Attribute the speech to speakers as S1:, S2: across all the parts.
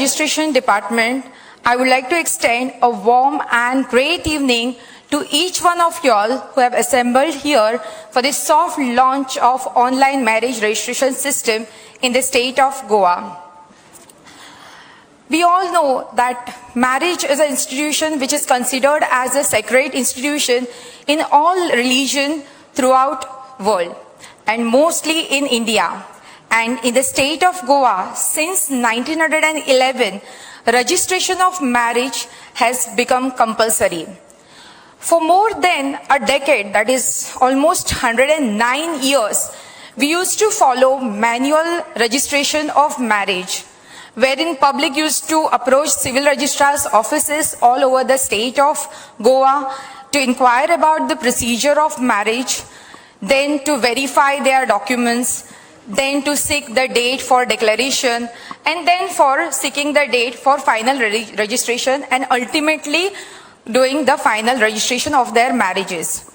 S1: Registration Department, I would like to extend a warm and great evening to each one of y'all who have assembled here for the soft launch of online marriage registration system in the state of Goa. We all know that marriage is an institution which is considered as a sacred institution in all religion throughout world, and mostly in India. And in the state of Goa, since 1911, registration of marriage has become compulsory. For more than a decade, that is almost 109 years, we used to follow manual registration of marriage, wherein public used to approach civil registrar's offices all over the state of Goa to inquire about the procedure of marriage, then to verify their documents, then to seek the date for declaration, and then for seeking the date for final registration, and ultimately doing the final registration of their marriages.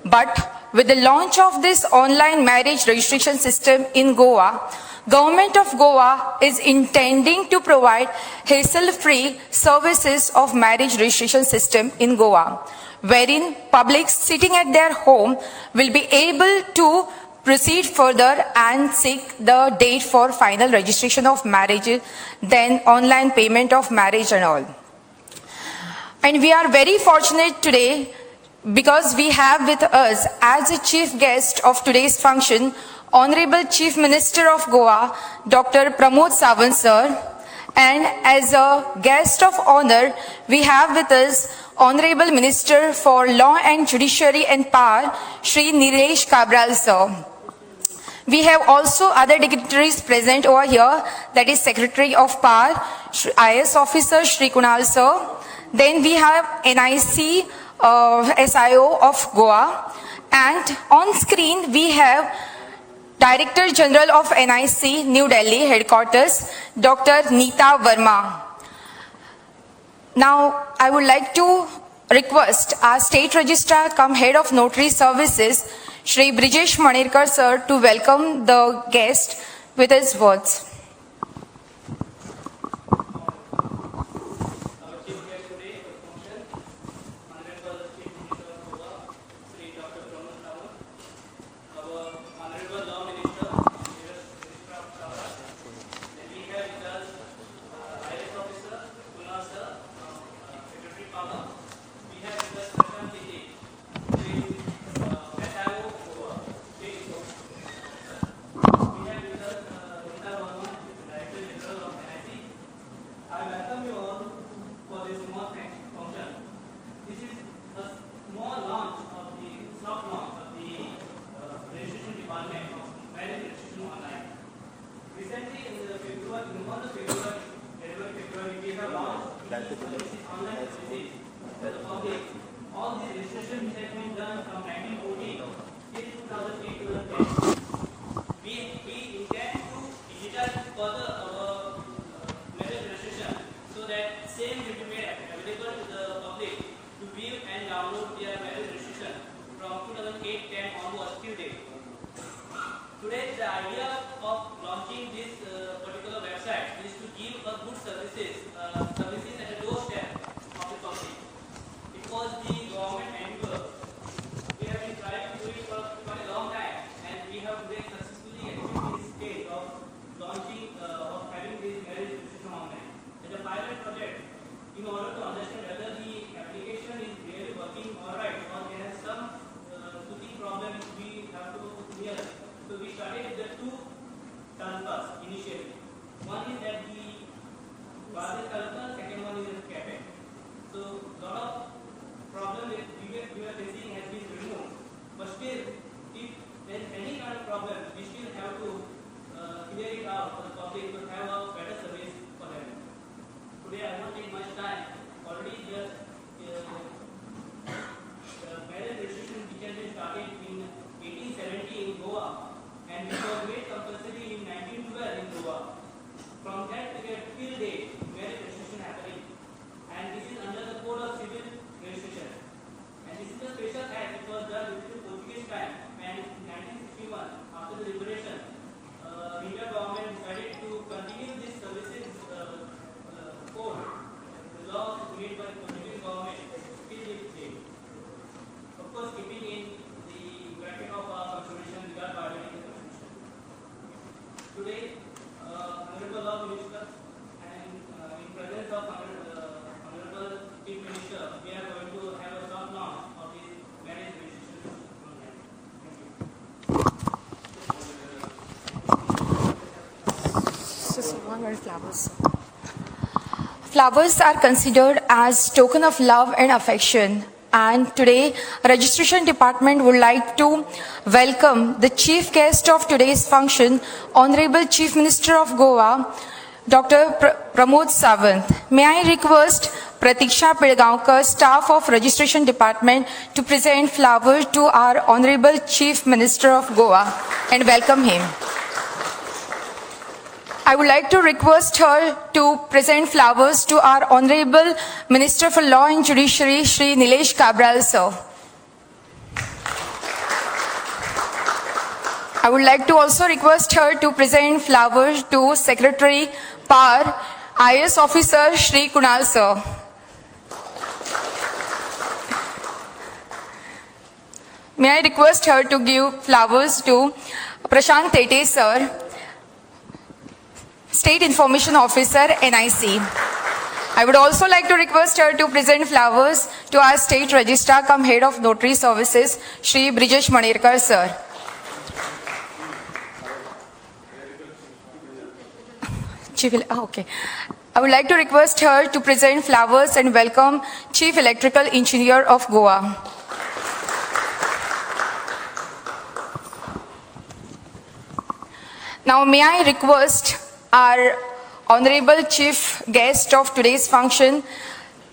S1: But with the launch of this online marriage registration system in Goa, Government of Goa is intending to provide hassle-free services of marriage registration system in Goa, wherein public sitting at their home will be able to proceed further and seek the date for final registration of marriage, then online payment of marriage and all. And we are very fortunate today because we have with us as a chief guest of today's function, Honorable Chief Minister of Goa, Dr. Pramod Sawant sir, and as a guest of honor, we have with us Honorable Minister for Law and Judiciary and Power, Shri Nilesh Kabral sir. We have also other dignitaries present over here, that is Secretary of Power, IS Officer Shri Kunal sir. Then we have NIC SIO of Goa, and on screen we have Director General of NIC New Delhi Headquarters, Dr. Neeta Verma. Now I would like to request our State Registrar cum Head of Notary Services, Shri Brijesh Manirkar sir, to welcome the guest with his words.
S2: All the registration which has been done from 1940 till 2008-2010, we intend to digitize further our marriage registration so that same will be made available to the public to view and download their marriage registration from 2008-10 onwards till date. Today, the idea of launching this particular website is to give a good services at the doorstep of the public. It was the government endeavor. We have been trying to do it for a long time, and we have today successfully achieved this stage of launching made by the British government still be same. Of course, keeping in the bracket of our consideration regarding violating the Constitution. Today, Honorable Law Minister and in presence of Honorable Chief Minister, we are going to have a soft launch of this marriage registration online.
S1: Flowers are considered as token of love and affection. And today, registration department would like to welcome the chief guest of today's function, Honorable Chief Minister of Goa, Dr. Pramod Sawant. May I request Pratiksha Pilgaonkar, staff of registration department, to present flowers to our Honorable Chief Minister of Goa and welcome him. I would like to request her to present flowers to our Honorable Minister for Law and Judiciary, Shri Nilesh Cabral, sir. I would like to also request her to present flowers to Secretary PAR, IS Officer Shri Kunal, sir. May I request her to give flowers to Prashant Tete, sir, State Information Officer, NIC. I would also like to request her to present flowers to our State Registrar cum Head of Notary Services, Shri Brijesh Manerkar, sir. Okay. I would like to request her to present flowers and welcome Chief Electrical Engineer of Goa. Now, may I request our Honorable Chief Guest of today's function,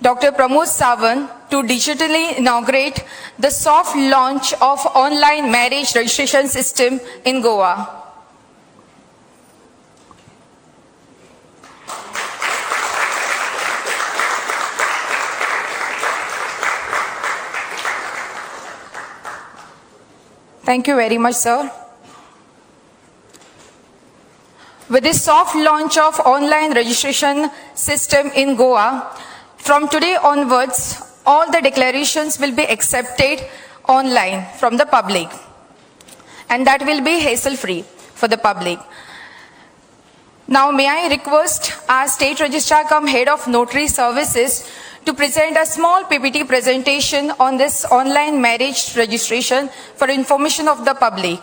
S1: Dr. Pramod Sawant, to digitally inaugurate the soft launch of online marriage registration system in Goa. Thank you very much, sir. With this soft launch of online registration system in Goa, from today onwards, all the declarations will be accepted online from the public. And that will be hassle-free for the public. Now, may I request our State Registrar cum Head of Notary Services to present a small PPT presentation on this online marriage registration for information of the public.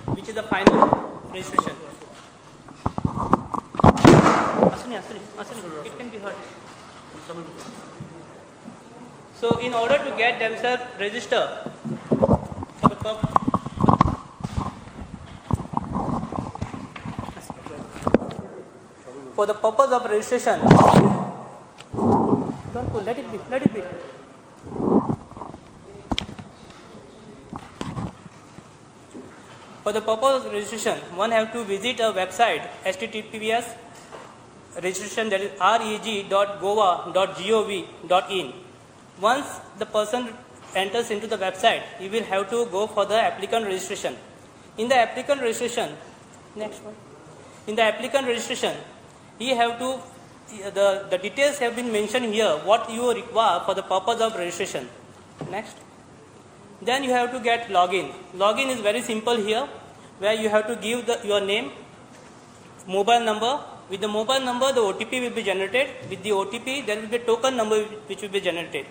S2: Which is the final registration. It can be heard. So, in order to get themselves registered for the purpose of registration, don't pull, let it be, let it be. For the purpose of registration, one have to visit a website, https registration, that is reg.goa.gov.in. Once the person enters into the website, he will have to go for the applicant registration. In the applicant registration, next one. In the applicant registration, he have to, the details have been mentioned here, what you require for the purpose of registration. Next. Then you have to get login. Login is very simple here, where you have to give your name, mobile number. With the mobile number, the OTP will be generated. With the OTP, there will be a token number which will be generated.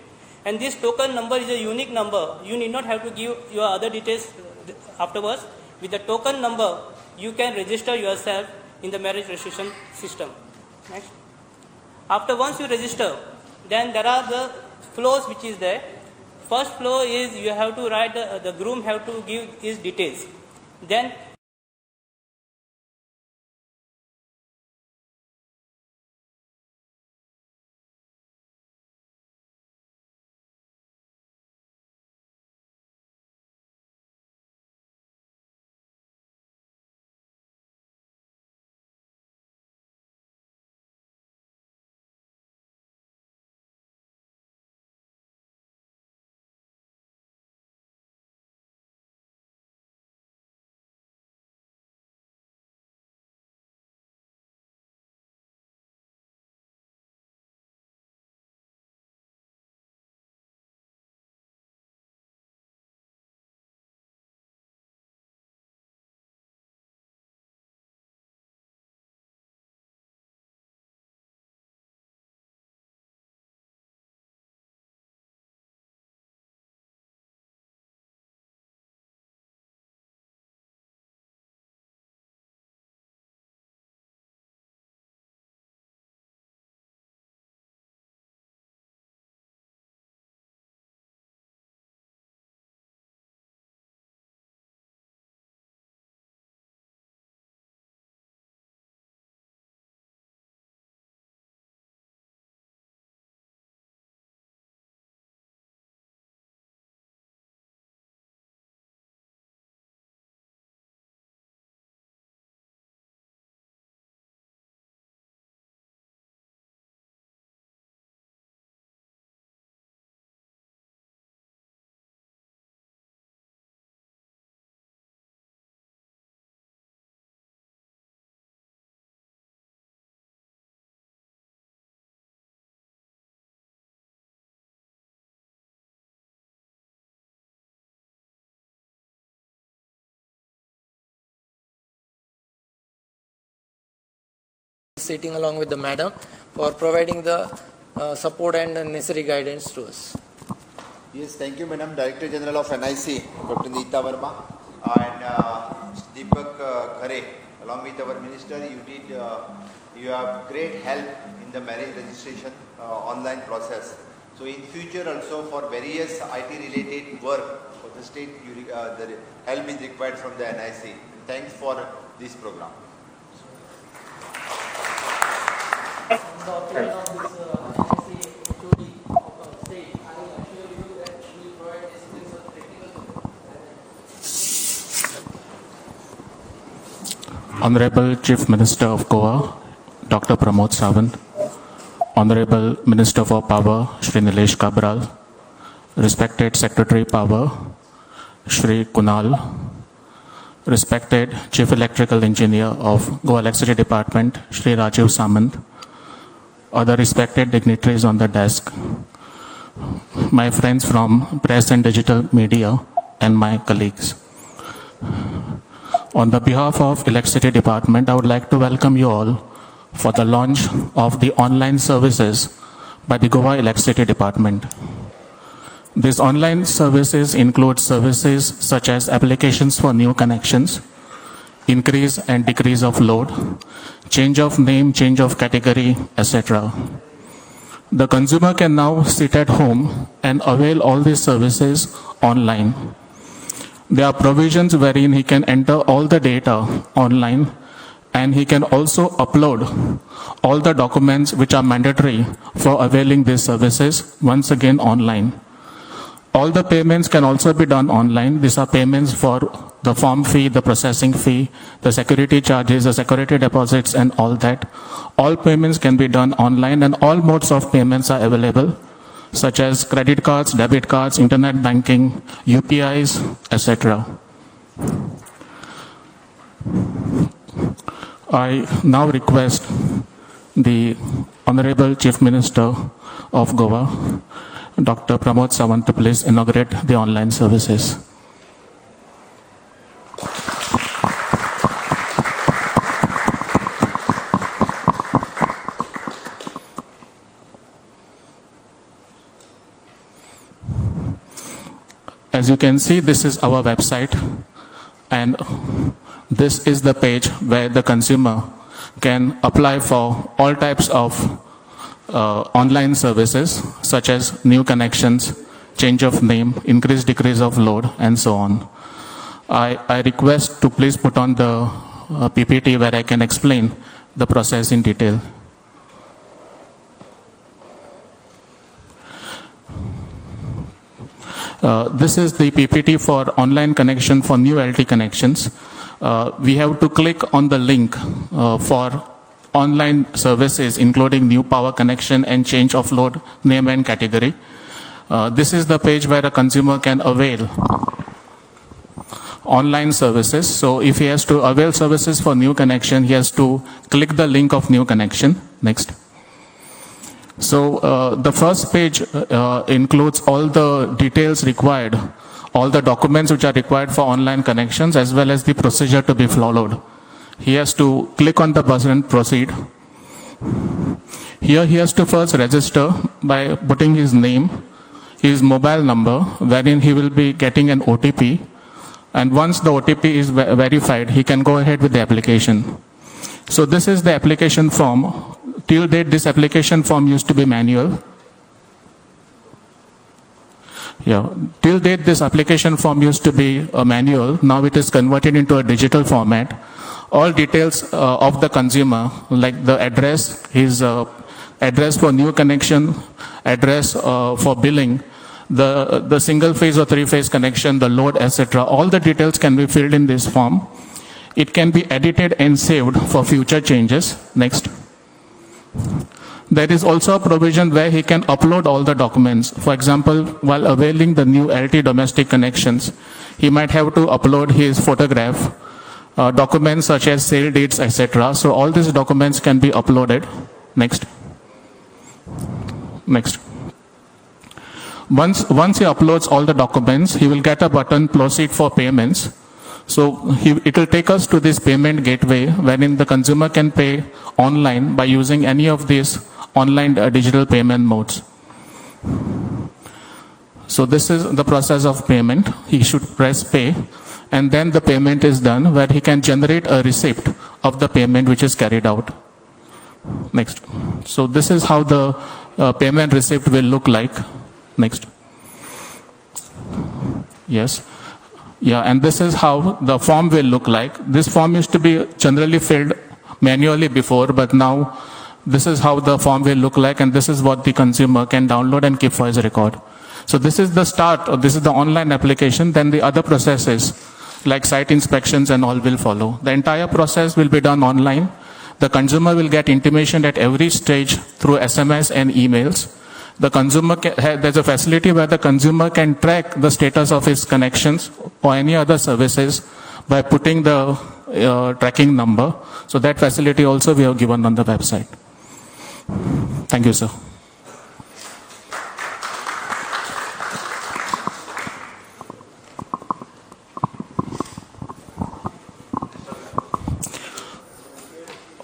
S2: And this token number is a unique number. You need not have to give your other details afterwards. With the token number, you can register yourself in the marriage registration system. Next. After once you register, then there are the flows which is there. First flow is you have to write, the groom have to give his details. Then
S3: sitting along with the madam for providing the support and necessary guidance to us.
S4: Yes, thank you, Madam Director General of NIC, Dr. Neeta Verma, and Deepak Khare, along with our Minister. You have great help in the marriage registration online process. So in future also for various IT related work for the state, the help is required from the NIC. Thanks for this program.
S3: The opinion of this NIC HOD of our state, I assure you that we will provide assistance of technical support.
S5: Honorable Chief Minister of Goa, Dr. Pramod Sawant, Honorable Minister for Power, Shri Nilesh Kabral, respected Secretary Power, Shri Kunal, respected Chief Electrical Engineer of Goa Electricity Department, Shri Rajiv Samant, other respected dignitaries on the desk, my friends from press and digital media, and my colleagues. On the behalf of Electricity Department, I would like to welcome you all for the launch of the online services by the Goa Electricity Department. These online services include services such as applications for new connections, increase and decrease of load, change of name, change of category, etc. The consumer can now sit at home and avail all these services online. There are provisions wherein he can enter all the data online, and he can also upload all the documents which are mandatory for availing these services once again online. All the payments can also be done online. These are payments for the form fee, the processing fee, the security charges, the security deposits, and all that. All payments can be done online, and all modes of payments are available, such as credit cards, debit cards, internet banking, UPIs, etc. I now request the Honorable Chief Minister of Goa, Dr. Pramod Sawant, to please inaugurate the online services. As you can see, this is our website, and this is the page where the consumer can apply for all types of online services, such as new connections, change of name, increase, decrease of load, and so on. I request to please put on the PPT where I can explain the process in detail. This is the PPT for online connection for new LT connections. We have to click on the link for online services, including new power connection and change of load, name and category. This is the page where a consumer can avail online services. So if he has to avail services for new connection, he has to click the link of new connection. Next. So the first page includes all the details required, all the documents which are required for online connections, as well as the procedure to be followed. He has to click on the button and proceed. Here he has to first register by putting his name, his mobile number, wherein he will be getting an OTP. And once the OTP is verified, he can go ahead with the application. So this is the application form. Till date, this application form used to be manual. Till date, this application form used to be a manual. Now it is converted into a digital format. All details of the consumer, like the address, his address for new connection, address for billing, the single phase or three phase connection, the load, etc. All the details can be filled in this form. It can be edited and saved for future changes. Next. There is also a provision where he can upload all the documents. For example, while availing the new LT domestic connections, he might have to upload his photograph, documents such as sale deeds, etc. So all these documents can be uploaded. Next. Next. Once he uploads all the documents, he will get a button, proceed for payments. So it will take us to this payment gateway wherein the consumer can pay online by using any of these online digital payment modes. So this is the process of payment. He should press pay, and then the payment is done, where he can generate a receipt of the payment which is carried out. Next. So this is how the payment receipt will look like. Next. Yes. Yeah, and this is how the form will look like. This form used to be generally filled manually before, but now this is how the form will look like, and this is what the consumer can download and keep for his record. So this is the start, or this is the online application. Then the other processes like site inspections and all will follow. The entire process will be done online. The consumer will get intimation at every stage through SMS and emails. The consumer there's a facility where the consumer can track the status of his connections or any other services by putting the tracking number. So that facility also we have given on the website. Thank you, sir.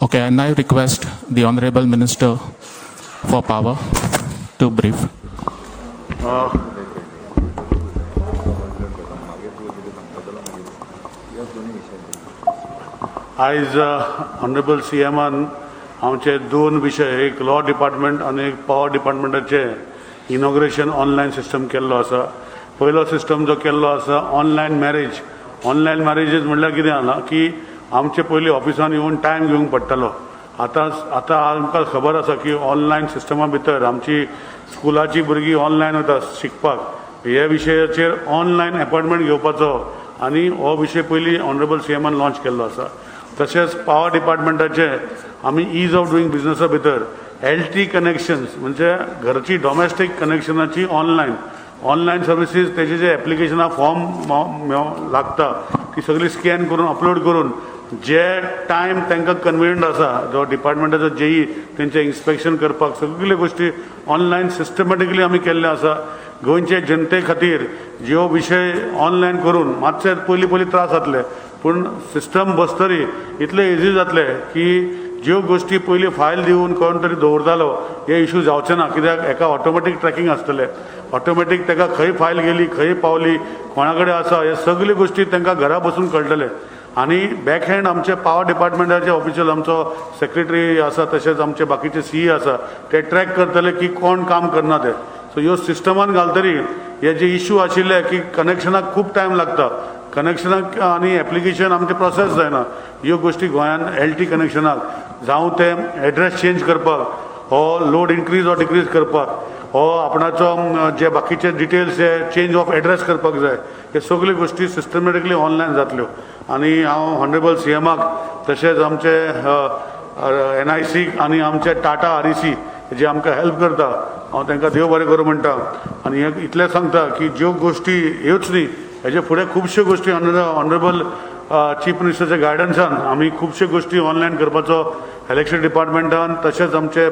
S5: Okay, and I request the Honorable Minister for Power to brief.
S6: आज honourable सीएमान आमचे दोन विषय, एक law department आणि एक power डिपार्टमेंटाचे inauguration online system केल्लो आसा. पयलो सिस्टम जो केल्लो आसा ऑनलायन मॅरेज. ऑनलायन मॅरेजीस म्हणल्यार कितें जाला की आमचे पयलीं ऑफिसान येवन टायम घेवंक पडटालो. आतां आमकां खबर आसा की ऑनलायन सिस्टमा भितर आमची स्कुलाची भुरगीं ऑनलायन वता शिकपाक. हे विशयाचेर ऑनलायन अपॉयंटमेंट घेवपाचो आनी हो विशय पयलीं ऑनरेबल सीएमान लॉन्च केल्लो आसा. तशेंच पॉवर डिपार्टमेंटाचे आमी ईज ऑफ डुईंग बिजनसा भितर LT कनेक्शन्स म्हणजे घरची डॉमेस्टीक कनेक्शनाची ऑनलायन सर्विसीस, तेजे जे एप्लिकेशनां फॉर्म लागता ती सगळी स्कॅन करून अपलोड करून जे टायम तांकां कन्विनियंट आसा, जो डिपार्टमेंटाचो जेई तेंचे इन्स्पेक्शन करपाक सगळ्यो गोष्टी ऑनलायन सिस्टमॅटिकली आमी केल्ले आसा. गोंयचे जनते खातीर ज्यो विशय ऑनलायन करून मातशे पयलीं त्रास जातले, पूण सिस्टम बसतरी इतले इजी जातले की ज्यो गोष्टी पयलीं फायल दिवन कोण तरी दवरतालो हे इश्यू जावचे ना. कित्याक हेका ऑटोमॅटीक ट्रॅकिंग आसतलें. ऑटोमॅटीक ताका खंय फायल गेली, खंय पावली, कोणा कडेन आसा, हे सगळ्यो गोष्टी तांकां घरा बसून कळटले. आनी बॅक हँड आमचे पॉवर डिपार्टमेंटाचे ऑफिशियल आमचो सेक्रेटरी आसा, तशेंच आमचे बाकीचे CE आसा, ते ट्रॅक करतले की कोण काम करना ते. सो ह्यो सिस्टमान घालतरी हे जे इश्यू आशिल्ले की कनेक्शनाक खूब टायम लागता, कनेक्शनाक आनी एप्लिकेशन आमचे प्रोसेस जायना, ह्यो गोष्टी गोंयान LT कनेक्शनाक जावं ते एड्रेस चेंज करपाक, हो लोड इन्क्रीज ऑर डिक्रीज करपाक, हो आपणाचो जे बाकीचे details J change of address करपाक जाय, हे सगळ्यो गोष्टी सिस्टमॅटिकली ऑनलायन जातल्यो. आनी हांव ऑनरेबल सीएमाक तशेंच आमचे NIC आनी आमचे टाटा REC जे आमकां हेल्प करता, हांव तांकां देव बरें करूं म्हणटा. आनी इतलें सांगता की ज्यो गोष्टी ह्योच न्ही, हेजे फुडें खुबश्यो गोष्टी ऑनरेबल चीफ मिनिस्टरच्या गायडन्सान आमी खुबश्यो गोष्टी ऑनलायन करपाचो इलेक्ट्रिसिटी डिपार्टमेंटान, तशेंच आमचे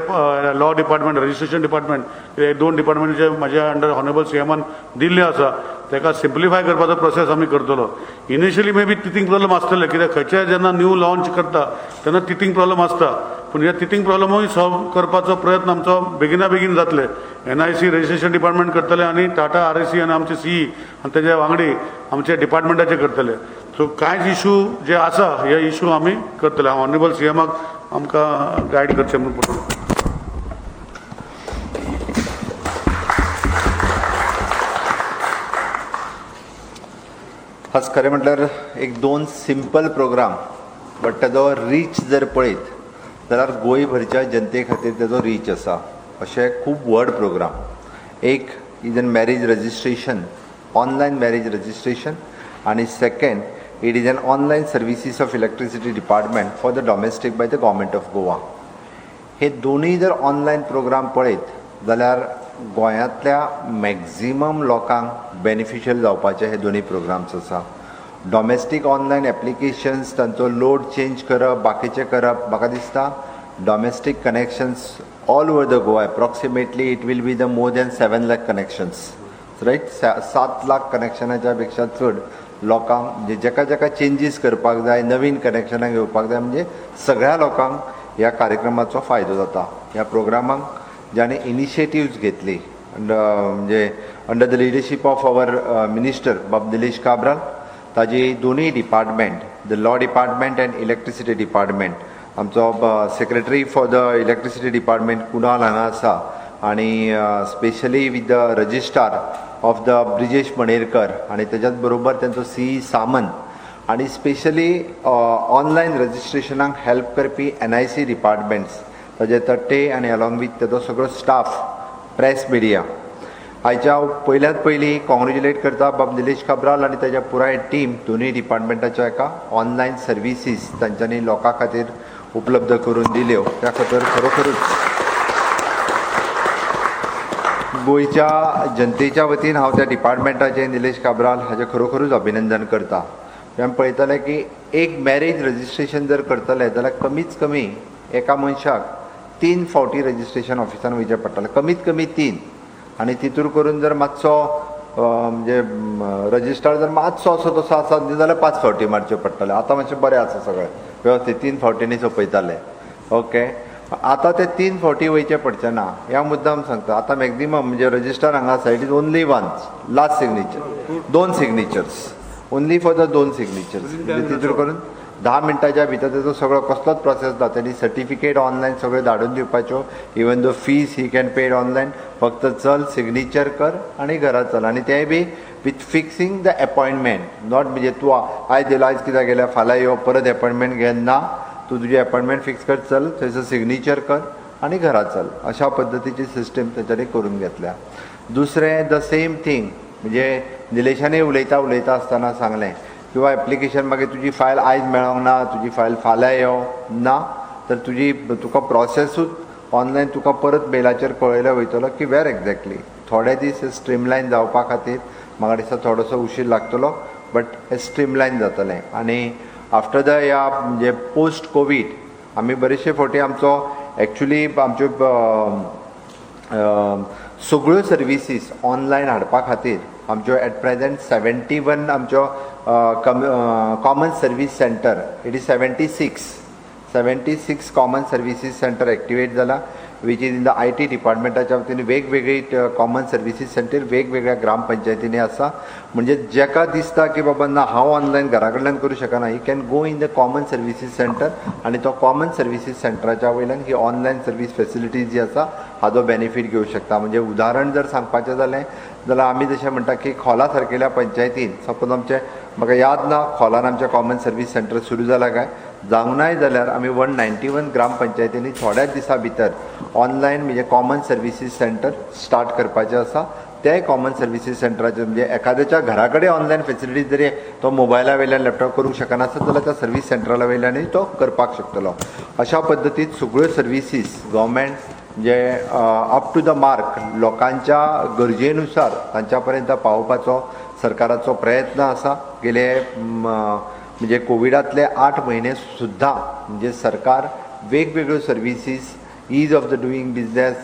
S6: लॉ डिपार्टमेंट, रजिस्ट्रेशन डिपार्टमेंट, हे दोन डिपार्टमेंटाचे म्हाज्या अंडर ऑनरेबल सीएमान दिल्ले आसा, ताका सिम्प्लिफाय करपाचो प्रोसेस आमी करतलो. इनिशियली मे बी टिथींग प्रॉब्लम आसतले, कित्याक खंयचेय जेन्ना न्यू लॉन्च करता तेन्ना टिथींग प्रॉब्लम आसता, पूण ह्या टिथींग प्रॉब्लमूय सॉल्व करपाचो प्रयत्न आमचो बेगीन जातले. NIC रजिस्ट्रेशन डिपार्टमेंट करतले आनी टाटा REC आनी आमचे CE आनी तेजे वांगडी आमचे डिपार्टमेंटाचे करतले. सो कांयच इश्यू जे आसा हे इश्यू आमी करतले. हांव ऑनरेबल सीएमाक आमकां गायड करचें म्हणून पडटलें.
S4: आज खरें म्हटल्यार एक दोन सिंपल प्रोग्राम, बट ताजो रीच जर पळयत जाल्यार गोंयभरच्या जनते खातीर ताजो रीच आसा. अशे खूब व्हड प्रोग्राम. एक is an marriage registration, online marriage registration, आनी second it is an online services of electricity department for the domestic by the government of Goa. हे दोनूय जर ऑनलायन प्रोग्राम पळयत जाल्यार गोंयांतल्या मॅक्झिमम लोकांक बेनिफिशियल जावपाचे हे दोनूय प्रोग्राम्स आसा. डॉमेस्टीक ऑनलायन एप्लिकेशन्स, तांचो लोड चेंज करप, बाकीचें करप, म्हाका दिसता domestic connections all over the Goa approximately it will be the more than 7 lakh connections, right. 7 lakh कनेक्शनाच्या पेक्षा चड लोकांक म्हणजे जेका जेका चेंजीस करपाक जाय, नवीन कनेक्शनां घेवपाक जाय, म्हणजे सगळ्या लोकांक ह्या कार्यक्रमाचो फायदो जाता. ह्या प्रोग्रामांक ज्याने इनिशिएटिव्स घेतली म्हणजे under the leadership of our minister Bab Nilesh Cabral, ताजी दोनूय department, the law department and electricity department, आमचो secretary for the electricity department Kunal हांगा आसा, आनी specially with the registrar of the Brijesh Manerkar, आनी तेच्याच बरोबर तेंचो CE सामंत, आनी स्पेशली ऑनलायन रजिस्ट्रेशनाक हेल्प करपी NIC डिपार्टमेंट्स, ताजे तट्टे आनी अलॉंग वीथ तेजो सगळो स्टाफ, प्रेस मिडिया. आयच्या पयल्यात पयलीं कॉंग्रेच्युलेट करता बाब निलेश काब्राल आनी ताच्या पुराय टीम दोनूय डिपार्टमेंटाच्या एका ऑनलायन सर्विसीस तांच्यांनी लोकां खातीर उपलब्ध करून दिल्यो. त्या खातीर खरोखरूच गोंयच्या जनतेच्या वतीन हांव त्या डिपार्टमेंटाचे निलेश काब्राल हाचें खरोखरूच अभिनंदन करता. आमी पळयतले की एक मॅरेज रजिस्ट्रेशन जर करतले जाल्यार कमीच कमी एका मनशाक 3 फावटी रजिस्ट्रेशन ऑफिसान वयचें पडटलें, कमीत कमी 3. आनी तितूर करून जर मातसो म्हणजे रजिस्ट्रार जर मातसो असो तसो आसा जाल्यार 5 फावटी मारचे पडटले. आतां मातशें बरें आसा सगळें वेवस्थीत, 3 फावटींनी सोंपयताले. ओके, आतां ते 3 फावटी वयचें पडचें ना. ह्या मुद्दाम सांगता, आतां मॅक्झिमम म्हणजे रजिस्ट्रार हांगा आसा, it is only once last signature, 2 signatures, only for the 2 signatures. म्हणजे तितूर करून 10 मिनटाच्या भितर तेजो सगळो कसलोच प्रोसेस ना. तेणी सर्टिफिकेट ऑनलायन सगळ्यो धाडून दिवपाच्यो, even though fees he can paid online. फक्त चल, सिग्नेचर कर आनी घरा चल. आनी तेंय be with fixing the appointment, not म्हणजे तूं आयज दिलो आयज कित्याक गेल्या फाल्यां यो परत अपॉयंटमेंट घेन ना, तूं तुजी अपॉयंटमेंट फिक्स कर, चल थंयसर सिग्नेचर कर आनी घरा चल. अशा पद्दतीची सिस्टम तेच्यानी करून घेतल्या. दुसरें द सेम थिंग म्हणजे निलेशानय उलयता आसतना सांगलें किंवा एप्लिकेशन मागीर तुजी फायल आयज मेळोंक ना, तुजी फायल फाल्यां यो ना, तर तुका प्रोसेसूच ऑनलायन तुका परत मेलाचेर कळयलो वयतलो की वेर एक्झॅक्टली. थोडे दीस स्ट्रीमलायन जावपा खातीर म्हाका दिसता थोडोसो उशीर लागतलो, बट हें स्ट्रीमलायन जातलें. आनी आफ्टर द ह्या म्हणजे पोस्ट कोवीड आमी बरेचशे फावटी आमचो एक्चुली आमच्यो सगळ्यो सर्विसीस ऑनलायन हाडपा खातीर आमच्यो एट प्रेझेंट 71 आमच्यो common service centre, it is 76 common services centre activate जाला, which is in the IT डिपार्टमेंटाच्या वतीन वेगवेगळी कॉमन सर्विसीस सेंटर वेगवेगळ्या ग्रामपंचायतींनी आसा. म्हणजे जेका दिसता की बाबा ना हांव ऑनलायन घरा कडल्यान करूं शकना, he can go in the common services centre आनी तो कॉमन सर्विसीस सेंटराच्या वयल्यान ही ऑनलायन सर्वीस फेसिलिटीज जी आसा हाचो बेनिफीट घेवंक शकता. म्हणजे उदाहरण जर सांगपाचें जालें जाल्यार आमी जशें म्हणटा की खोला सारकेल्या पंचायतीन सपोज आमचे म्हाका याद ना खोलान आमचें कॉमन सर्वीस सेंटर सुरू जालां काय, जावंक नाय जाल्यार आमी 191 ग्रामपंचायतींनी थोड्याच दिसा भितर ऑनलायन म्हणजे कॉमन सर्विसीस सेंटर स्टार्ट करपाचें आसा. तेय कॉमन सर्विसीस सेंटराचे म्हणजे एखाद्याच्या घरा कडेन ऑनलायन फेसिलिटी जरी तो मोबायला वयल्यान लॅपटॉप करूंक शकना आसत जाल्यार त्या सर्वीस सेंटरा वयल्यानूय तो करपाक शकतलो. अशा पद्दतीन सगळ्यो सर्विसीस गव्हर्मेंट जे अप टू द मार्क लोकांच्या गरजेनुसार तांच्या पर्यंत पावोवपाचो सरकाराचो प्रयत्न आसा. गेले म्हणजे कोविडांतले 8 म्हयने सुद्दां म्हणजे सरकार वेगवेगळ्यो services, ease of the doing business,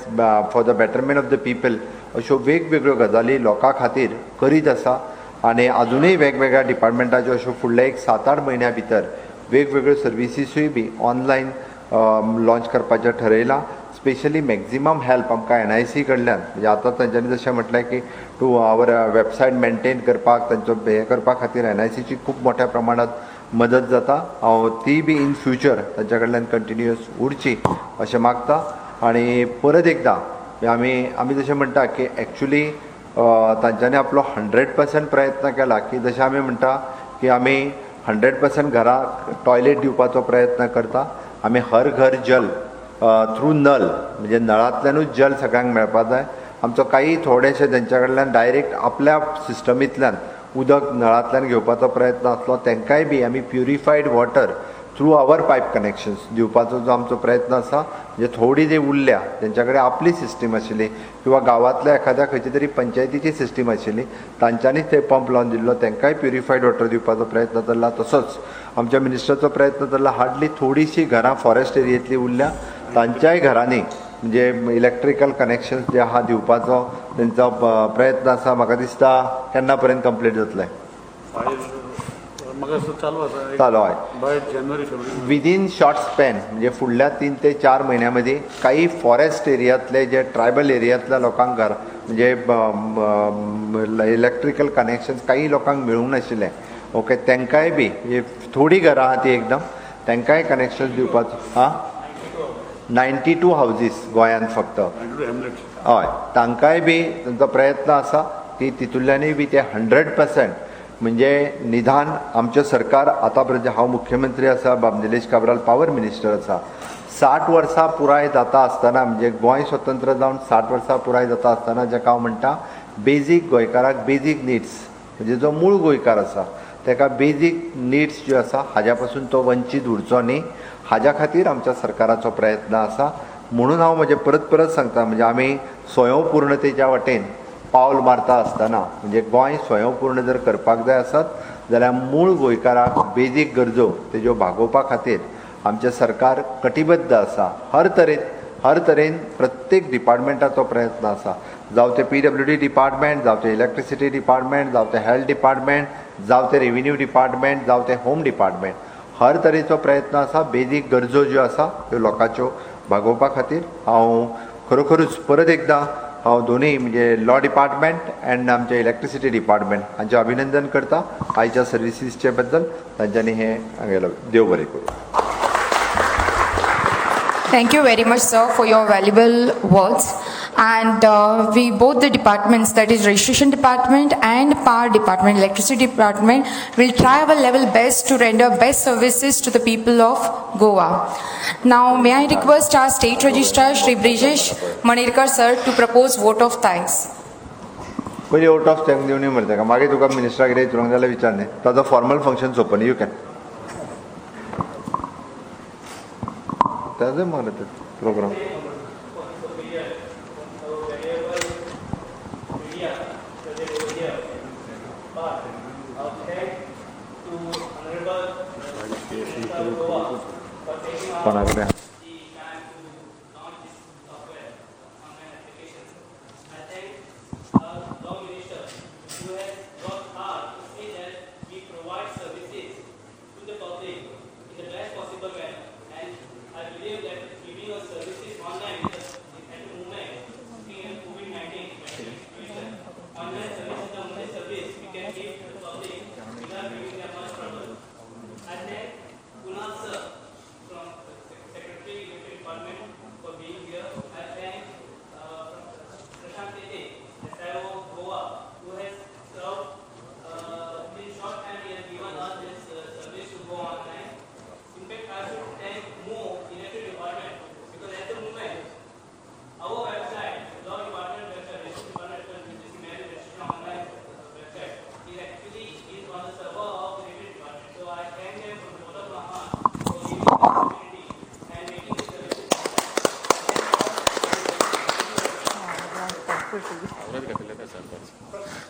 S4: for the betterment of the people, अश्यो वेगवेगळ्यो गजाली लोकां खातीर करीत आसा. आनी अजुनूय वेगवेगळ्या डिपार्टमेंटाच्यो अश्यो फुडल्या एक 7-8 म्हयन्या भितर वेगवेगळ्यो सर्विसीसूय बी ऑनलायन लॉन्च करपाचें ठरयलां. स्पेशली मॅक्झिमम हेल्प आमकां NIC कडल्यान म्हणजे आतां तांच्यांनी जशें म्हटलें की टू आवर वेबसायट मेंटेन करपाक तांचो हें करपा खातीर NICची खूब मोठ्या प्रमाणांत मदत जाता. हांव ती बी इन फ्युचर तांच्या कडल्यान कंटिन्युअस उरची अशें मागता. आनी परत एकदां आमी जशें म्हणटा की एक्चुली तांच्यांनी आपलो 100% प्रयत्न केला की जशें आमी म्हणटा की आमी 100% घराक टॉयलेट दिवपाचो प्रयत्न करता. आमी हर घर जल थ्रू नल म्हणजे नळांतल्यानूच जल सगळ्यांक मेळपाक जाय. आमचो काही थोडेशे तेंच्या कडल्यान डायरेक्ट आपल्या सिस्टमींतल्यान उदक नळांतल्यान घेवपाचो प्रयत्न आसलो, तांकांय बी आमी purified water through our pipe connections दिवपाचो जो आमचो प्रयत्न आसा. म्हणजे थोडी जी उरल्या तेंच्या कडेन आपली सिस्टीम आशिल्ली किंवा गांवांतल्या एखाद्या खंयची तरी पंचायतीची सिस्टीम आशिल्ली तांच्यांनीच ते पंप लावन दिल्लो, तांकांय प्युरिफायड वॉटर दिवपाचो प्रयत्न चल्ला. तसोच आमच्या मिनिस्टरचो प्रयत्न चल्ला. हार्डली थोडीशी घरां फॉरेस्ट एरियेंतली उरल्या तांच्याय घरांनी म्हणजे इलेक्ट्रिकल कनेक्शन्स जे आहा दिवपाचो तेंचो प्रयत्न आसा. म्हाका दिसता केन्ना पर्यंत कंप्लीट जातलें?
S6: म्हाका असं चालू आसा
S4: चालू आहे.
S6: बाय जानेवारी फेब्रुवारी
S4: विदीन शॉर्ट स्पॅन म्हणजे फुडल्या 3 ते 4 महिन्यामध्ये काही फॉरेस्ट एरियातले जे ट्रायबल एरियातल्या लोकांक घर म्हणजे इलेक्ट्रिकल कनेक्शन काही लोकांक मेळूंक नाशिल्ले. ओके, तांकांय बी म्हणजे थोडी घरां आहा ती एकदम तांकांय कनेक्शन दिवपाचो. 92 हावजीस गोंयांत फक्त. हय, तांकांय बी तांचो प्रयत्न आसा की तितूंतल्यानय बी ते 100% म्हणजे निदान आमचें सरकार आतां पर्यंत हांव मुख्यमंत्री आसा, बाब निलेश काब्राल पावर मिनिस्टर आसा. 60 वर्सां पुराय जाता आसतना म्हणजे गोंय स्वतंत्र जावन 60 वर्सां पुराय जाता आसतना जाका हांव म्हणटा बेजीक गोंयकाराक बेजीक निड्स म्हणजे जो मूळ गोंयकार आसा ताका बेजीक निड्स ज्यो आसा हाज्या पासून तो वंचीत उरचो न्ही, हाज्या खातीर आमच्या सरकाराचो प्रयत्न आसा. म्हणून हांव म्हणजे परत परत सांगता म्हणजे आमी स्वयंपूर्णतेच्या वाटेन पावल मारता आसतना म्हणजे गोंय स्वयंपूर्ण जर करपाक जाय आसत जाल्यार मूळ गोंयकाराक बेजीक गरजो तेज्यो भागोवपा खातीर आमचें सरकार कटिबद्ध आसा. हर तरेन प्रत्येक डिपार्टमेंटाचो प्रयत्न आसा. जावं ते PWD डिपार्टमेंट, जावं ते इलेक्ट्रिसिटी डिपार्टमेंट, जावं ते हेल्थ डिपार्टमेंट, जावं ते रेव्हेन्यू डिपार्टमेंट, जावं ते होम डिपार्टमेंट. हर तरेचो प्रयत्न आसा बेजीक गरजो ज्यो आसा त्यो लोकांच्यो भागोवपा खातीर. हांव खरोखरूच परत एकदां हांव दोनूय म्हणजे लॉ डिपार्टमेंट एंड आमचे इलेक्ट्रिसिटी डिपार्टमेंट हांचें अभिनंदन करता आयच्या सर्विसीसचे बद्दल. तांच्यांनी हें हांगेलो देव बरें करूं.
S1: Thank you very much, sir, for your valuable words. And we both the departments, that is registration department and power department, electricity department, will try our level best to render best services to the people of Goa. Now, may I request our state registrar, Shri Brijesh Manirkar, sir, to propose vote of thanks.
S4: पयलीं out of thanks दिवनी मरे ताका, मागीर तुका मिनिस्टरा कितें विचारूंक जाल्यार विचार न्ही. ताजो formal function open you can ताजो मरे ते प्रोग्राम. कोणाकडे
S5: आवरत घातलेलं त्या सरकारचं.